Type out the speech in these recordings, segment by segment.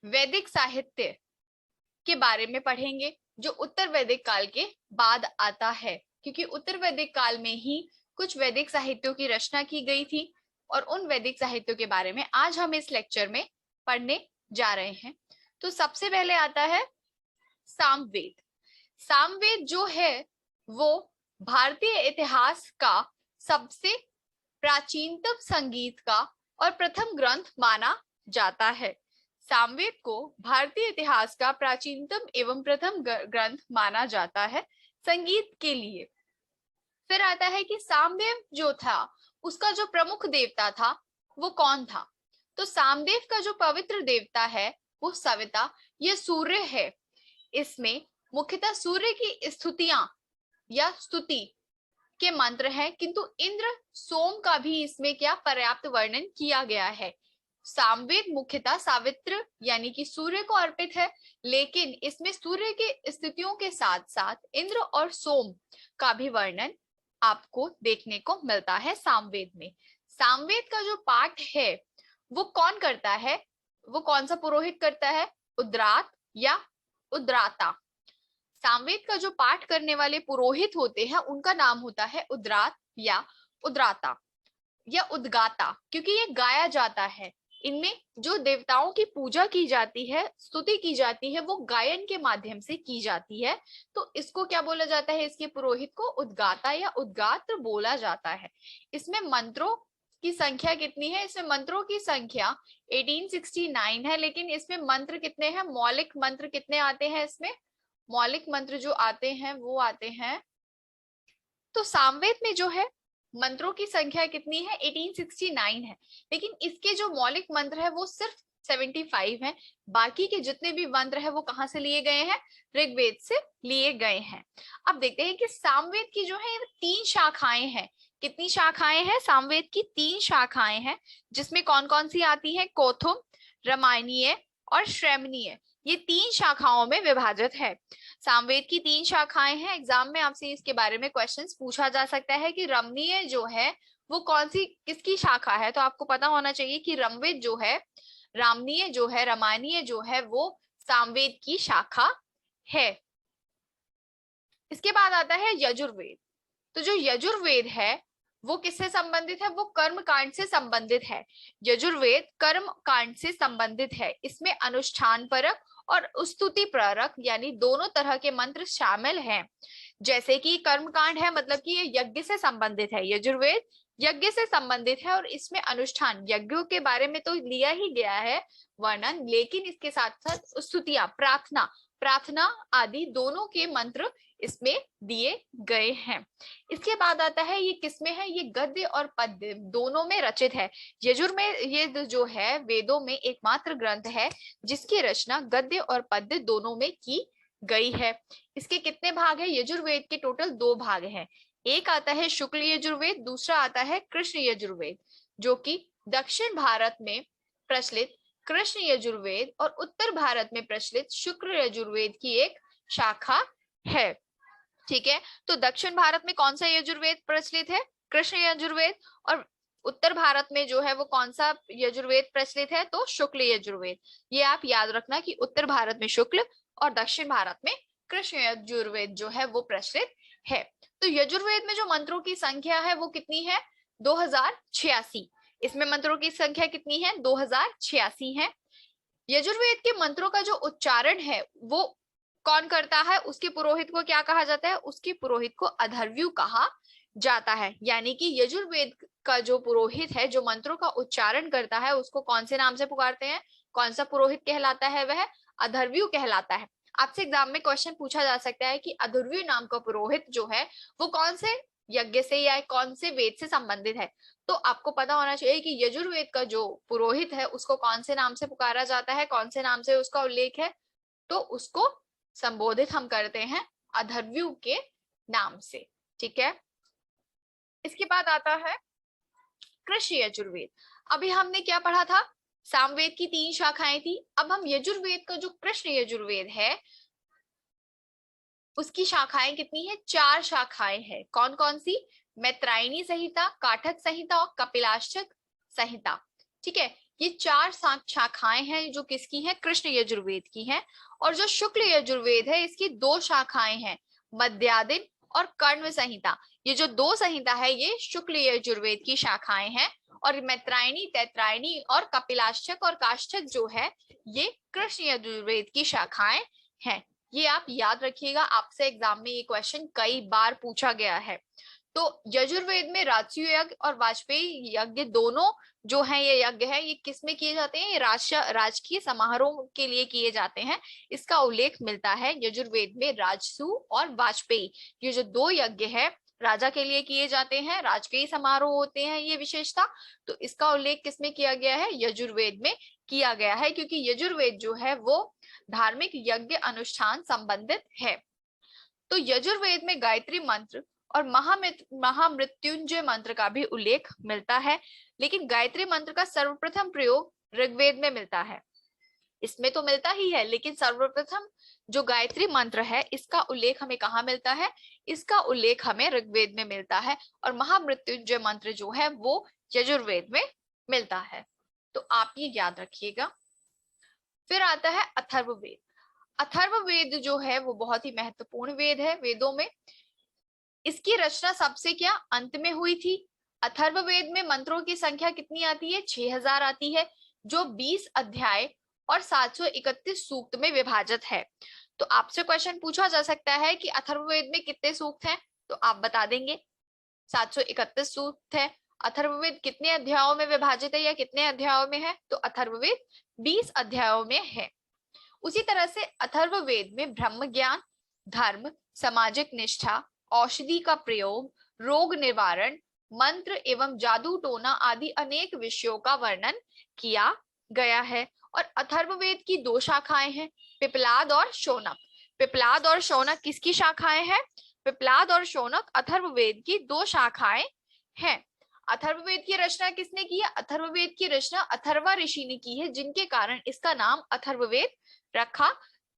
वैदिक साहित्य के बारे में पढ़ेंगे जो उत्तर वैदिक काल के बाद आता है, क्योंकि उत्तर वैदिक काल में ही कुछ वैदिक साहित्यों की रचना की गई थी और उन वैदिक साहित्यों के बारे में आज हम इस लेक्चर में पढ़ने जा रहे हैं। तो सबसे पहले आता है सामवेद। सामवेद जो है वो भारतीय इतिहास का सबसे प्राचीनतम संगीत का और प्रथम ग्रंथ माना जाता है। सामवेद को भारतीय इतिहास का प्राचीनतम एवं प्रथम ग्रंथ माना जाता है संगीत के लिए। फिर आता है कि सामदेव जो था उसका जो प्रमुख देवता था वो कौन था। तो सामदेव का जो पवित्र देवता है वो सविता, यह सूर्य है। इसमें मुख्यतः सूर्य की स्तुतियां या स्तुति के मंत्र हैं, किंतु इंद्र सोम का भी इसमें क्या पर्याप्त वर्णन किया गया है। सामवेद मुख्यतः सावित्र यानी कि सूर्य को अर्पित है, लेकिन इसमें सूर्य के स्थितियों के साथ साथ इंद्र और सोम का भी वर्णन आपको देखने को मिलता है सामवेद में। सामवेद का जो पाठ है वो कौन करता है, वो कौन सा पुरोहित करता है, उद्रात या उद्राता। सामवेद का जो पाठ करने वाले पुरोहित होते हैं उनका नाम होता है उद्रात या उद्राता या उद्गाता, क्योंकि ये गाया जाता है। इनमें जो देवताओं की पूजा की जाती है, स्तुति की जाती है, वो गायन के माध्यम से की जाती है। तो इसको क्या बोला जाता है, इसके पुरोहित को उद्गाता या उद्गात्र बोला जाता है। इसमें मंत्रों की संख्या कितनी है, इसमें मंत्रों की संख्या 1869 है, लेकिन इसमें मंत्र कितने हैं, मौलिक मंत्र कितने आते हैं, इसमें मौलिक मंत्र जो आते हैं वो आते हैं। तो सामवेद में जो है मंत्रों की संख्या कितनी है, 1869 है, लेकिन इसके जो मौलिक मंत्र है वो सिर्फ 75 है। बाकी के जितने भी मंत्र है वो कहाँ से लिए गए हैं, ऋग्वेद से लिए गए हैं। अब देखते हैं कि सामवेद की जो है 3 शाखाएं हैं। कितनी शाखाएं हैं, सामवेद की 3 शाखाएं हैं, जिसमें कौन कौन सी आती है, कौथुम, रामायणीय और श्रैमणीय, ये 3 शाखाओं में विभाजित है। सामवेद की 3 शाखाएं हैं। एग्जाम में आपसे इसके बारे में क्वेश्चंस पूछा जा सकता है कि रमणीय जो है वो कौन सी किसकी शाखा है, तो आपको पता होना चाहिए कि रमवेद जो है, रामणीय जो है, रामायणीय जो है वो सामवेद की शाखा है। इसके बाद आता है यजुर्वेद। तो जो यजुर्वेद है वो किससे संबंधित है, वो कर्म कांड से संबंधित है। यजुर्वेद कर्म कांड से संबंधित है। इसमें अनुष्ठान परक और स्तुति परक यानी दोनों तरह के मंत्र शामिल हैं। जैसे कि कर्म कांड है मतलब कि ये यज्ञ से संबंधित है, यजुर्वेद यज्ञ से संबंधित है, और इसमें अनुष्ठान यज्ञों के बारे में तो लिया ही गया है वर्णन, लेकिन इसके साथ साथ स्तुतियां, प्रार्थना प्रार्थना आदि दोनों के मंत्र इसमें दिए गए हैं। इसके बाद आता है ये किसमें है, ये गद्य और पद्य दोनों में रचित है। यजुर्वेद जो है वेदों में एकमात्र ग्रंथ है जिसकी रचना गद्य और पद्य दोनों में की गई है। इसके कितने भाग है, यजुर्वेद के टोटल 2 भाग हैं। एक आता है शुक्ल यजुर्वेद, दूसरा आता है कृष्ण यजुर्वेद, जो कि दक्षिण भारत में प्रचलित कृष्ण यजुर्वेद और उत्तर भारत में प्रचलित शुक्ल यजुर्वेद की एक शाखा है। ठीक है, तो दक्षिण भारत में कौन सा यजुर्वेद प्रचलित है, कृष्ण यजुर्वेद, और उत्तर भारत में जो है वो कौन सा यजुर्वेद प्रचलित है, तो शुक्ल यजुर्वेद। ये आप याद रखना कि उत्तर भारत में शुक्ल और दक्षिण भारत में कृष्ण यजुर्वेद जो है वो प्रचलित है। तो यजुर्वेद में जो मंत्रों की संख्या है वो कितनी है, 2086। इसमें मंत्रों की संख्या कितनी है, 2086 है। यजुर्वेद के मंत्रों का जो उच्चारण है वो कौन करता है, उसके पुरोहित को क्या कहा जाता है, उसके पुरोहित को अधर्व्यु कहा जाता है। यानी कि यजुर्वेद का जो पुरोहित है जो मंत्रों का उच्चारण करता है उसको कौन से नाम से पुकारते हैं, कौन सा पुरोहित कहलाता है, वह अधर्व्यु कहलाता है। आपसे एग्जाम में क्वेश्चन पूछा जा सकता है कि अधर्व्यु नाम का पुरोहित जो है वो कौन से यज्ञ से या कौन से वेद से संबंधित है। तो आपको पता होना चाहिए कि यजुर्वेद का जो पुरोहित है उसको कौन से नाम से पुकारा जाता है, कौन से नाम से उसका उल्लेख है, तो उसको संबोधित हम करते हैं अधर्व्यु के नाम से। ठीक है, इसके बाद आता है कृष्ण यजुर्वेद। अभी हमने क्या पढ़ा था, सामवेद की 3 शाखाएं थी। अब हम यजुर्वेद का जो कृष्ण यजुर्वेद है उसकी शाखाएं कितनी है, 4 शाखाएं हैं। कौन कौन सी, मैत्रायणी संहिता, काठक संहिता और कपिलाष्टक संहिता। ठीक है, ये 4 शाखाएं हैं जो किसकी हैं, कृष्ण यजुर्वेद की हैं। और जो शुक्ल यजुर्वेद है इसकी 2 शाखाएं हैं, मध्यादिन और कर्ण संहिता। ये जो 2 संहिता है ये शुक्ल यजुर्वेद की शाखाएं हैं, और मैत्रायणी, तैत्रायणी और कपिलाष्टक और काष्ठक जो है ये कृष्ण यजुर्वेद की शाखाएं हैं। ये आप याद रखिएगा, आपसे एग्जाम में ये क्वेश्चन कई बार पूछा गया है। तो यजुर्वेद में राजसूय यज्ञ और वाजपेयी यज्ञ दोनों जो है ये यज्ञ है, ये किस में किए जाते हैं, ये राजकीय समारोह के लिए किए जाते हैं। इसका उल्लेख मिलता है यजुर्वेद में राजसू और वाजपेयी, ये जो 2 यज्ञ है राजा के लिए किए जाते हैं, राजकीय समारोह होते हैं ये विशेषता। तो इसका उल्लेख किसमें किया गया है, यजुर्वेद में किया गया है, क्योंकि यजुर्वेद जो है वो धार्मिक यज्ञ अनुष्ठान संबंधित है। तो यजुर्वेद में गायत्री मंत्र और महामृत्युंजय मंत्र का भी उल्लेख मिलता है, लेकिन गायत्री मंत्र का सर्वप्रथम प्रयोग ऋग्वेद में मिलता है। इसमें तो मिलता ही है, लेकिन सर्वप्रथम जो गायत्री मंत्र है इसका उल्लेख हमें कहाँ मिलता है, इसका उल्लेख हमें ऋग्वेद में मिलता है, और महामृत्युंजय मंत्र जो है वो यजुर्वेद में मिलता है। तो आप ये याद रखिएगा। फिर आता है अथर्ववेद। अथर्ववेद जो है वो बहुत ही महत्वपूर्ण वेद है वेदों में। इसकी रचना सबसे क्या अंत में हुई थी। अथर्ववेद में मंत्रों की संख्या कितनी आती है, 6000 आती है, जो 20 अध्याय और 731 सूक्त में विभाजित है। तो आपसे क्वेश्चन पूछा जा सकता है कि अथर्ववेद में कितने सूक्त हैं, तो आप बता देंगे 731 सूक्त है। अथर्ववेद कितने अध्यायों में विभाजित है या कितने अध्यायों में है, तो अथर्ववेद 20 अध्यायों में है। उसी तरह से अथर्ववेद में ब्रह्म ज्ञान, धर्म, सामाजिक निष्ठा, औषधि का प्रयोग, रोग निवारण, मंत्र एवं जादू टोना आदि अनेक विषयों का वर्णन किया गया है। और अथर्ववेद की 2 शाखाएं हैं, पिपलाद और शौनक। पिपलाद और शौनक किसकी शाखाएं हैं, पिपलाद और शौनक अथर्ववेद की 2 शाखाएं हैं। अथर्ववेद की रचना किसने की है, अथर्ववेद की रचना अथर्वा ऋषि ने की है, जिनके कारण इसका नाम अथर्ववेद रखा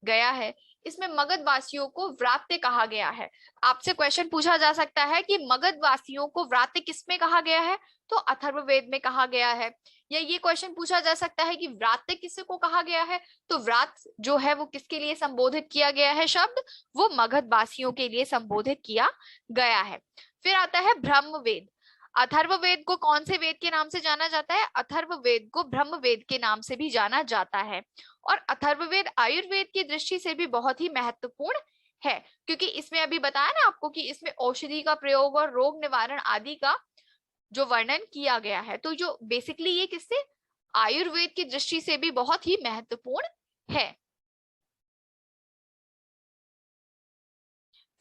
गया है। इसमें मगध वासियों को व्रात्य कहा गया है। आपसे क्वेश्चन पूछा जा सकता है कि मगध वासियों को व्रात्य किसमें कहा गया है, तो अथर्ववेद में कहा गया है। या ये क्वेश्चन पूछा जा सकता है कि व्रात्य किसे को कहा गया है, तो व्रात जो है वो किसके लिए संबोधित किया गया है शब्द, वो मगध वासियों के लिए संबोधित किया गया है। फिर आता है ब्रह्मवेद। अथर्ववेद को कौन से वेद के नाम से जाना जाता है, अथर्ववेद को ब्रह्मवेद के नाम से भी जाना जाता है। और अथर्ववेद आयुर्वेद की दृष्टि से भी बहुत ही महत्वपूर्ण है, क्योंकि इसमें अभी बताया ना आपको कि इसमें औषधि का प्रयोग और रोग निवारण आदि का जो वर्णन किया गया है। तो जो बेसिकली ये किससे, आयुर्वेद की दृष्टि से भी बहुत ही महत्वपूर्ण है।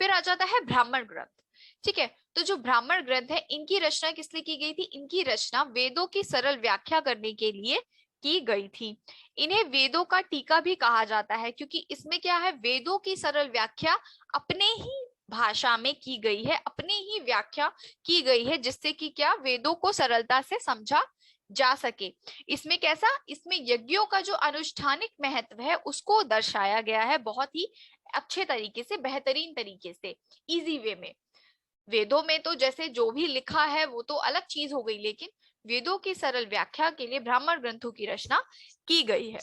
फिर आ जाता है ब्राह्मण ग्रंथ। ठीक है, तो जो ब्राह्मण ग्रंथ है इनकी रचना किस लिए की गई थी, इनकी रचना वेदों की सरल व्याख्या करने के लिए की गई थी। इन्हें वेदों का टीका भी कहा जाता है, क्योंकि इसमें क्या है, वेदों की सरल व्याख्या अपने ही भाषा में की गई है, अपनी ही व्याख्या की गई है, जिससे कि क्या वेदों को सरलता से समझा जा सके। इसमें कैसा, इसमें यज्ञों का जो अनुष्ठानिक महत्व है उसको दर्शाया गया है बहुत ही अच्छे तरीके से, बेहतरीन तरीके से, इजी वे में। वेदों में तो जैसे जो भी लिखा है वो तो अलग चीज हो गई, लेकिन वेदों की सरल व्याख्या के लिए ब्राह्मण ग्रंथों की रचना की गई है।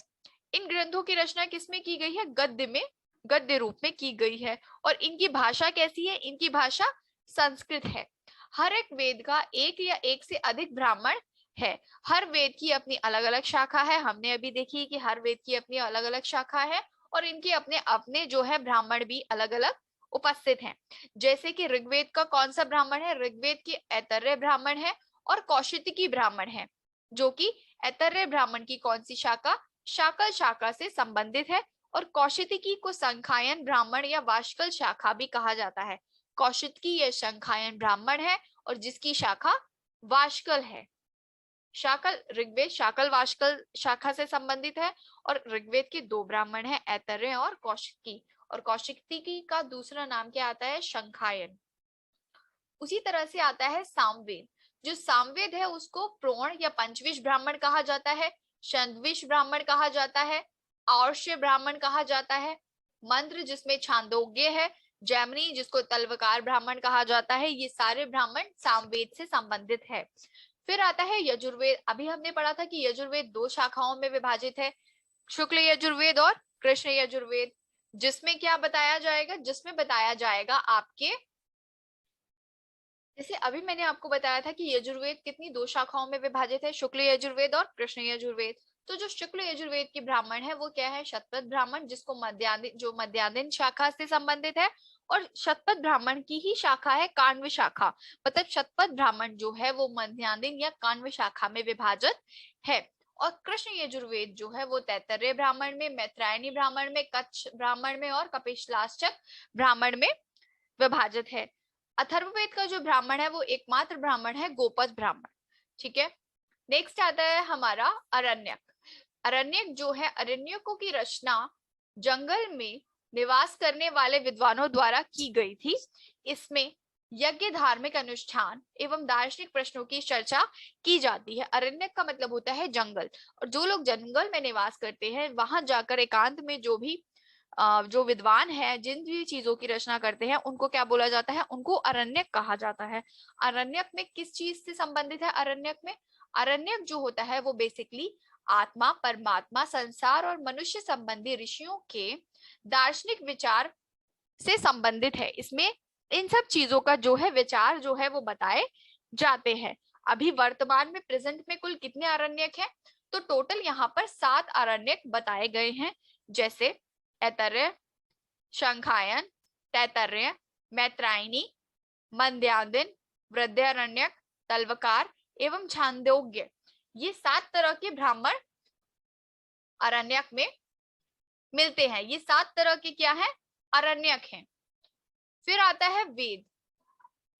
इन ग्रंथों की रचना किसमें की गई है, गद्य में, गद्य रूप में की गई है। और इनकी भाषा कैसी है, इनकी भाषा संस्कृत है। हर एक वेद का एक या एक से अधिक ब्राह्मण है। हर वेद की अपनी अलग अलग शाखा है, हमने अभी देखी कि हर वेद की अपनी अलग अलग शाखा है, और इनके अपने अपने जो है ब्राह्मण भी अलग अलग उपस्थित हैं। जैसे कि ऋग्वेद का कौन सा ब्राह्मण है, ऋग्वेद की ऐतरेय ब्राह्मण है और कौशिकी ब्राह्मण है, जो कि ऐतरेय ब्राह्मण की कौन सी शाखा, शाकल शाखा से संबंधित है। और कौशिकी को संखायन ब्राह्मण या वाष्कल शाखा भी कहा जाता है। कौशिकी यह संखायन ब्राह्मण है और जिसकी शाखा वाष्कल है। शाकल ऋग्वेद शाकल वाष्कल शाखा से संबंधित है, और ऋग्वेद के 2 ब्राह्मण है, ऐतरेय और कौशिकी। और कौशिकी का दूसरा नाम क्या आता है, शंखायन। उसी तरह से आता है सामवेद। जो सामवेद है उसको प्रोण या पंचविश ब्राह्मण कहा जाता है, शंद्विश ब्राह्मण कहा जाता है, और्ष्य ब्राह्मण कहा जाता है, मंत्र जिसमें छांदोग्य है, जैमिनी जिसको तल्वकार ब्राह्मण कहा जाता है, ये सारे ब्राह्मण सामवेद से संबंधित है। फिर आता है यजुर्वेद। अभी हमने पढ़ा था कि यजुर्वेद 2 शाखाओं में विभाजित है, शुक्ल यजुर्वेद और कृष्ण यजुर्वेद। जिसमें क्या बताया जाएगा, जिसमें बताया जाएगा आपके, जैसे अभी मैंने आपको बताया था कि यजुर्वेद कितनी 2 शाखाओं में विभाजित है, शुक्ल यजुर्वेद और कृष्ण यजुर्वेद। तो जो शुक्ल यजुर्वेद की ब्राह्मण है वो क्या है, शतपथ ब्राह्मण, जिसको मध्यान्ह शाखा से संबंधित है। और शतपथ ब्राह्मण की ही शाखा है काण्व शाखा, मतलब शतपथ ब्राह्मण जो है वो मध्यान्ह या काण्व शाखा में विभाजित है। और कृष्ण यजुर्वेद जो है वो तैत्तरीय ब्राह्मण में, मैत्रायणी ब्राह्मण में, कच्छ ब्राह्मण में और कपिशलाश्चक ब्राह्मण में विभाजित है। अथर्ववेद का जो ब्राह्मण है वो एकमात्र ब्राह्मण है गोपद ब्राह्मण। ठीक है, नेक्स्ट आता है हमारा अरण्यक। अरण्यक जो है, अरण्यकों की रचना जंगल में निवास करने वाले विद्वानों द्वारा की गई थी। इसमें यज्ञ, धार्मिक अनुष्ठान एवं दार्शनिक प्रश्नों की चर्चा की जाती है। अरण्यक का मतलब होता है जंगल, और जो लोग जंगल में निवास करते हैं वहां जाकर एकांत में जो विद्वान है, जिन भी चीजों की रचना करते हैं, उनको क्या बोला जाता है, उनको अरण्यक कहा जाता है। अरण्यक में किस चीज से संबंधित है, अरण्यक में, अरण्यक जो होता है वो बेसिकली आत्मा, परमात्मा, संसार और मनुष्य संबंधी ऋषियों के दार्शनिक विचार से संबंधित है। इसमें इन सब चीजों का जो है विचार जो है वो बताए जाते हैं। अभी वर्तमान में, प्रेजेंट में कुल कितने अरण्यक हैं, तो टोटल यहाँ पर 7 अरण्यक बताए गए हैं, जैसे ऐतरेय, शंखायन, तैतरेय, मैत्रायणी, मध्यान्ह, वृद्धरण्यक, तल्वकार एवं छांदोग्य। ये 7 तरह के ब्राह्मण अरण्यक में मिलते हैं। ये 7 तरह के क्या है, अरण्यक हैं। फिर आता है वेद।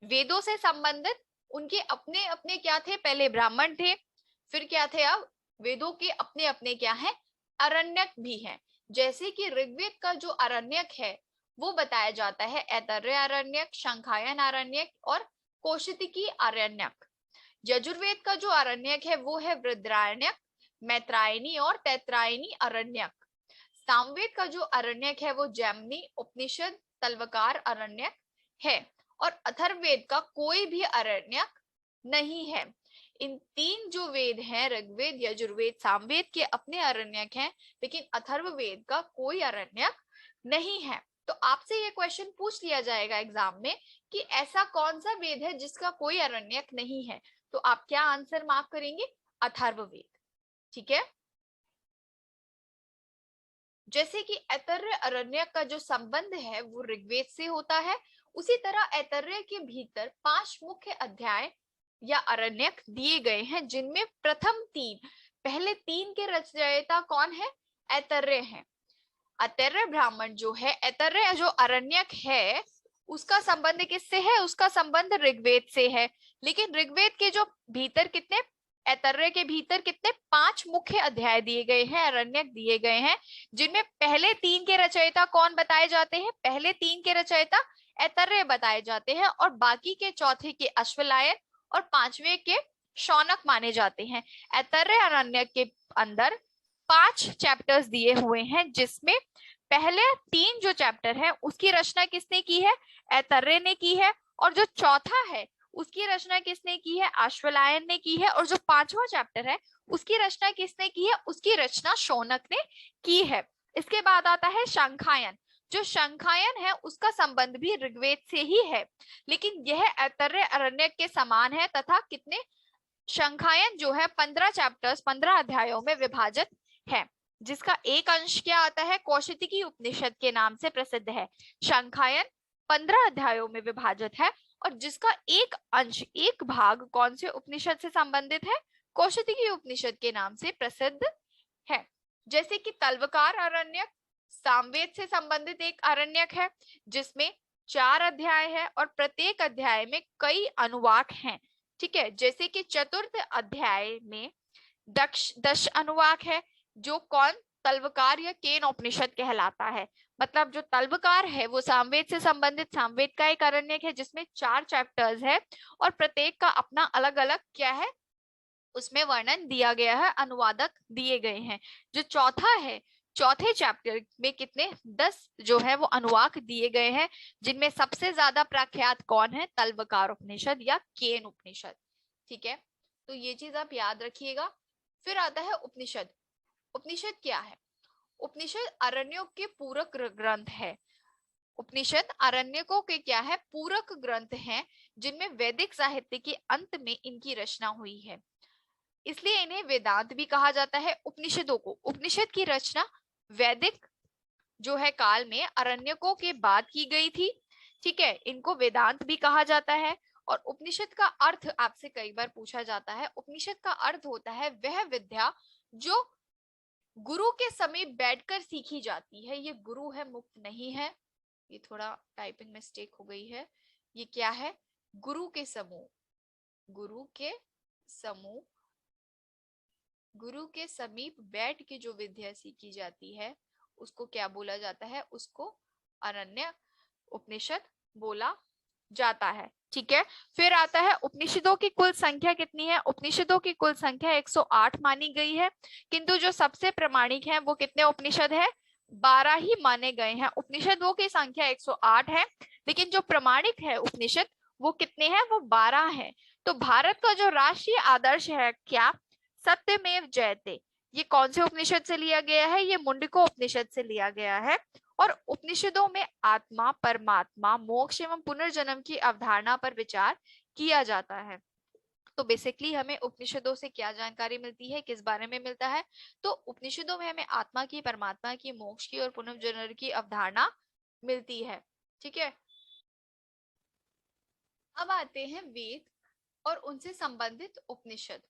वेदों से संबंधित उनके अपने अपने क्या थे, पहले ब्राह्मण थे, फिर क्या थे, अब वेदों के अपने अपने क्या है, अरण्यक भी हैं। जैसे कि ऋग्वेद का जो अरण्यक है वो बताया जाता है ऐतरेय अरण्यक, शंखायन अरण्यक और कौशितकी अरण्यक। यजुर्वेद का जो अरण्यक है वो है वृद्धरण्यक, मैत्रायणी और तैत्रायणी अरण्यक। सामवेद का जो अरण्यक है वो जैमिनी, उपनिषद, तल्वकार अरण्यक है। और अथर्ववेद का कोई भी अरण्यक नहीं है। इन 3 जो वेद हैं, ऋग्वेद, यजुर्वेद, सामवेद के अपने अरण्यक हैं, लेकिन अथर्ववेद का कोई अरण्यक नहीं है। तो आपसे ये क्वेश्चन पूछ लिया जाएगा एग्जाम में कि ऐसा कौन सा वेद है जिसका कोई अरण्यक नहीं है, तो आप क्या आंसर मार्क करेंगे, अथर्ववेद। ठीक है, जैसे कि ऐतरेय अरण्यक का जो संबंध है वो ऋग्वेद से होता है, उसी तरह ऐतरेय के भीतर 5 मुख्य अध्याय या अरण्यक दिए गए हैं, जिनमें प्रथम 3, पहले 3 के रचयिता कौन है, ऐतरेय है। ऐतरेय ब्राह्मण जो है, ऐतरेय जो अरण्यक है उसका संबंध किससे है, उसका संबंध ऋग्वेद से है। लेकिन ऋग्वेद के जो भीतर कितने, ऐतरेय के भीतर कितने, 5 मुख्य अध्याय दिए गए हैं, अरण्यक दिए गए हैं, जिनमें पहले 3 के रचयिता कौन बताए जाते हैं, पहले 3 के रचयिता ऐतरेय बताए जाते हैं, और बाकी के चौथे के अश्वलायन और 5वें के शौनक माने जाते हैं। ऐतरेय अरण्यक के अंदर 5 चैप्टर्स दिए हुए हैं, जिसमें पहले 3 जो चैप्टर है उसकी रचना किसने की है, ऐतरेय ने की है, और जो चौथा है उसकी रचना किसने की है, अश्वलायन ने की है, और जो 5वां चैप्टर है उसकी रचना किसने की है, उसकी रचना शौनक ने की है। इसके बाद आता है शंखायन। जो शंखायन है उसका संबंध भी ऋग्वेद से ही है, लेकिन यह ऐतरेय अरण्यक के समान है, तथा कितने, शंखायन जो है 15 चैप्टर्स, 15 अध्यायों में विभाजित है, जिसका एक अंश क्या आता है, कौशितकी उपनिषद के नाम से प्रसिद्ध है। शंखायन 15 अध्यायों में विभाजित है, और जिसका एक अंश, एक भाग कौन से उपनिषद से संबंधित है, कौशितकी उपनिषद के नाम से प्रसिद्ध है। जैसे कि तल्वकार अरण्यक सामवेद से संबंधित एक अरण्यक है, जिसमें 4 अध्याय है और प्रत्येक अध्याय में कई अनुवाक हैं। ठीक है, जैसे कि चतुर्थ अध्याय में दश अनुवाक है, जो कौन, तल्वकार या केन उपनिषद कहलाता है। मतलब जो तल्वकार है वो सामवेद से संबंधित, सामवेद का एक अरण्यक है जिसमें 4 चैप्टर्स है, और प्रत्येक का अपना अलग अलग क्या है, उसमें वर्णन दिया गया है, अनुवादक दिए गए हैं। जो चौथा है, चौथे चैप्टर में कितने, 10 जो है वो अनुवाक दिए गए हैं, जिनमें सबसे ज्यादा प्रख्यात कौन है, तल्वकार उपनिषद या केन उपनिषद। ठीक है, तो ये चीज आप याद रखिएगा। फिर आता है उपनिषद। उपनिषद क्या है? उपनिषद अरण्यों के पूरक ग्रंथ है। उपनिषद अरण्यकों के क्या है? पूरक ग्रंथ हैं, जिनमें वैदिक साहित्य के अंत में इनकी रचना हुई है, इसलिए इन्हें वेदांत भी कहा जाता है। उपनिषदों को, उपनिषद की रचना वैदिक जो है काल में अरण्यकों के बाद की गई थी, ठीक है, इनको वेदांत भी कहा जाता है। और उपनिषद का अर्थ आपसे कई बार पूछा जाता है। उपनिषद का अर्थ होता है वह विद्या जो गुरु के समीप बैठकर सीखी जाती है। ये गुरु है, मुक्त नहीं है, ये थोड़ा टाइपिंग मिस्टेक हो गई है। ये क्या है? गुरु के समूह, गुरु के समूह, गुरु के समीप बैठ के जो विद्या सीखी जाती है उसको क्या बोला जाता है? उसको अरण्य उपनिषद बोला जाता है, ठीक है। फिर आता है उपनिषदों की कुल संख्या कितनी है? उपनिषदों की कुल संख्या 108 मानी गई है, किंतु जो सबसे प्रामाणिक है वो कितने उपनिषद है? 12 ही माने गए हैं। उपनिषदों की संख्या 108 है, लेकिन जो प्रामाणिक है उपनिषद वो कितने हैं? वो 12 है। तो भारत का जो राष्ट्रीय आदर्श है क्या? सत्यमेव जयते। ये कौन से उपनिषद से लिया गया है? ये मुंडको उपनिषद से लिया गया है। और उपनिषदों में आत्मा, परमात्मा, मोक्ष एवं पुनर्जन्म की अवधारणा पर विचार किया जाता है। तो बेसिकली हमें उपनिषदों से क्या जानकारी मिलती है, किस बारे में मिलता है? तो उपनिषदों में हमें आत्मा की, परमात्मा की, मोक्ष की और पुनर्जन्म की अवधारणा मिलती है, ठीक है। अब आते हैं वेद और उनसे संबंधित उपनिषद,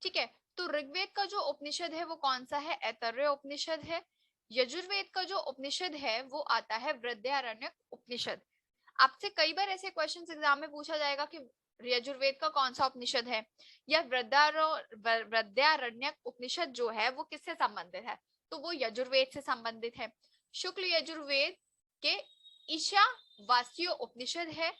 ठीक है। तो ऋग्वेद का जो उपनिषद है वो कौन सा है? ऐतरेय उपनिषद है। यजुर्वेद का जो उपनिषद है वो आता है बृहदारण्यक उपनिषद। आपसे कई बार ऐसे क्वेश्चंस एग्जाम में पूछा जाएगा कि यजुर्वेद का कौन सा उपनिषद है, या बृहदारण्यक उपनिषद जो है वो किससे संबंधित है? तो वो यजुर्वेद से संबंधित है। शुक्ल यजुर्वेद के ईशावास्य उपनिषद है।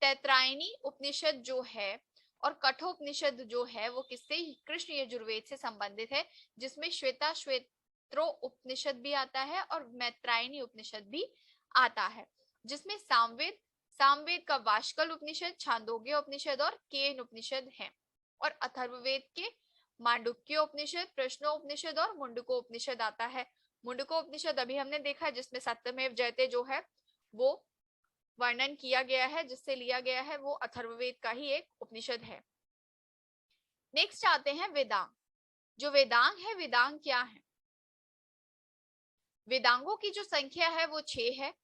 तैत्रायणी उपनिषद जो है और कठोपनिषद जो है वो किससे? कृष्ण यजुर्वेद से संबंधित है, जिसमें श्वेता श्वेत्रो उपनिषद भी आता है और मैत्रायणी उपनिषद भी आता है, जिसमें सामवेद, सामवेद का वाष्कल उपनिषद, छांदोग्य उपनिषद और केन उपनिषद है। और अथर्ववेद के मांडुक्य उपनिषद, प्रश्नोपनिषद और मुंडको उपनिषद आता है। मुंडको उपनिषद अभी हमने देखा है, जिसमें सत्यमेव जयते जो है वो वर्णन किया गया है, जिससे लिया गया है, वो अथर्ववेद का ही एक उपनिषद है। नेक्स्ट आते हैं वेदांग। जो वेदांग है, वेदांग क्या है? वेदांगों की जो संख्या है वो 6 है।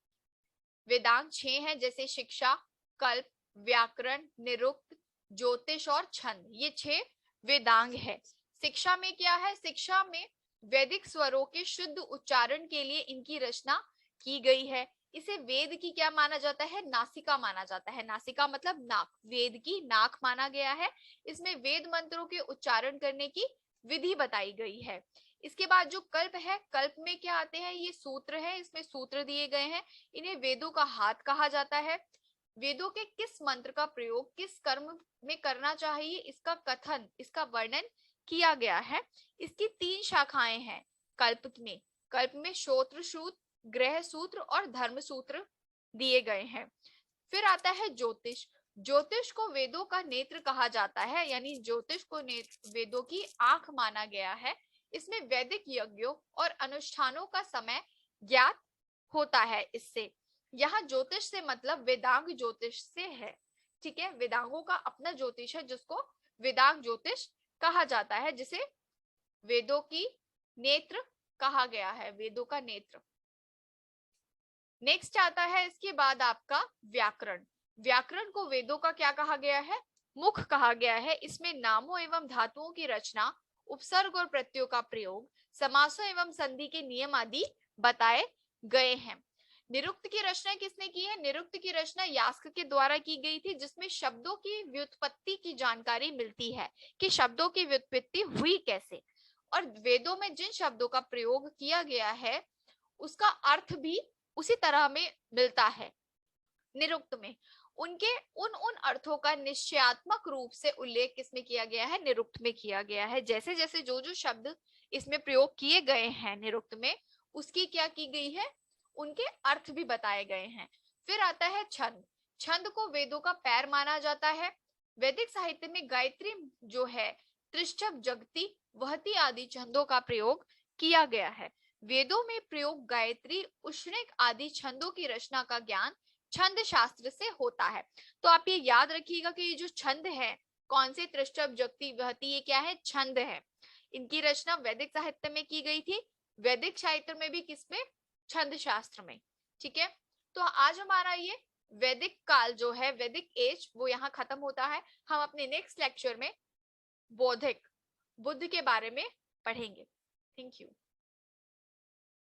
वेदांग 6 है, जैसे शिक्षा, कल्प, व्याकरण, निरुक्त, ज्योतिष और छंद, ये 6 वेदांग है। शिक्षा में क्या है? शिक्षा में वैदिक स्वरों के शुद्ध उच्चारण के लिए इनकी रचना की गई है। इसे वेद की क्या माना जाता है? नासिका माना जाता है। नासिका मतलब नाक, वेद की नाक माना गया है। इसमें वेद मंत्रों के उच्चारण करने की विधि बताई गई है। इसके बाद जो कल्प है, कल्प में क्या आते हैं? ये सूत्र है, इसमें सूत्र दिए गए हैं। इन्हें वेदों का हाथ कहा जाता है। वेदों के किस मंत्र का प्रयोग किस कर्म में करना चाहिए, इसका कथन, इसका वर्णन किया गया है। इसकी 3 शाखाएं हैं कल्प में। कल्प में श्रोत्र सूत्र, ग्रह सूत्र और धर्म सूत्र दिए गए हैं। फिर आता है ज्योतिष। ज्योतिष को वेदों का नेत्र कहा जाता है, यानी ज्योतिष को वेदों की आंख माना गया है। इसमें वैदिक यज्ञों और अनुष्ठानों का समय ज्ञात होता है। इससे यहाँ ज्योतिष से मतलब वेदांग ज्योतिष से है, ठीक है। वेदांगों का अपना ज्योतिष है जिसको वेदांग ज्योतिष कहा जाता है, जिसे वेदों की नेत्र कहा गया है, वेदों का नेत्र। नेक्स्ट आता है इसके बाद आपका व्याकरण। व्याकरण को वेदों का क्या कहा गया है? मुख कहा गया है। इसमें नामों एवं धातुओं की रचना, उपसर्ग और प्रत्ययों का प्रयोग, समासों एवं संधि के नियम आदि बताए गए हैं। निरुक्त की रचना किसने की है? निरुक्त की रचना यास्क के द्वारा की गई थी, जिसमें शब्दों की व्युत्पत्ति की जानकारी मिलती है कि शब्दों की व्युत्पत्ति हुई कैसे, और वेदों में जिन शब्दों का प्रयोग किया गया है उसका अर्थ भी उसी तरह में मिलता है। निरुक्त में उनके उन अर्थों का निश्चयात्मक रूप से उल्लेख किसमें किया गया है? निरुक्त में किया गया है। जैसे जैसे जो शब्द इसमें प्रयोग किए गए हैं निरुक्त में, उसकी क्या की गई है? उनके अर्थ भी बताए गए हैं। फिर आता है छंद। छंद को वेदों का पैर माना जाता है। वैदिक साहित्य में गायत्री जो है त्रिष्टप, जगती, वहती आदि छंदों का प्रयोग किया गया है। वेदों में प्रयोग गायत्री, उष्णिक आदि छंदों की रचना का ज्ञान छंद शास्त्र से होता है। तो आप ये याद रखिएगा कि ये जो छंद है, कौन से त्रिष्टप, जगती, वहती, ये क्या है? छंद है। इनकी रचना वैदिक साहित्य में की गई थी, वैदिक साहित्य में भी, किसमें? छंद शास्त्र में। ठीक है, तो आज हमारा ये वैदिक काल जो है, वैदिक एज, वो यहाँ खत्म होता है। हम अपने नेक्स्ट लेक्चर में बौद्धिक, बुद्ध के बारे में पढ़ेंगे। Thank you.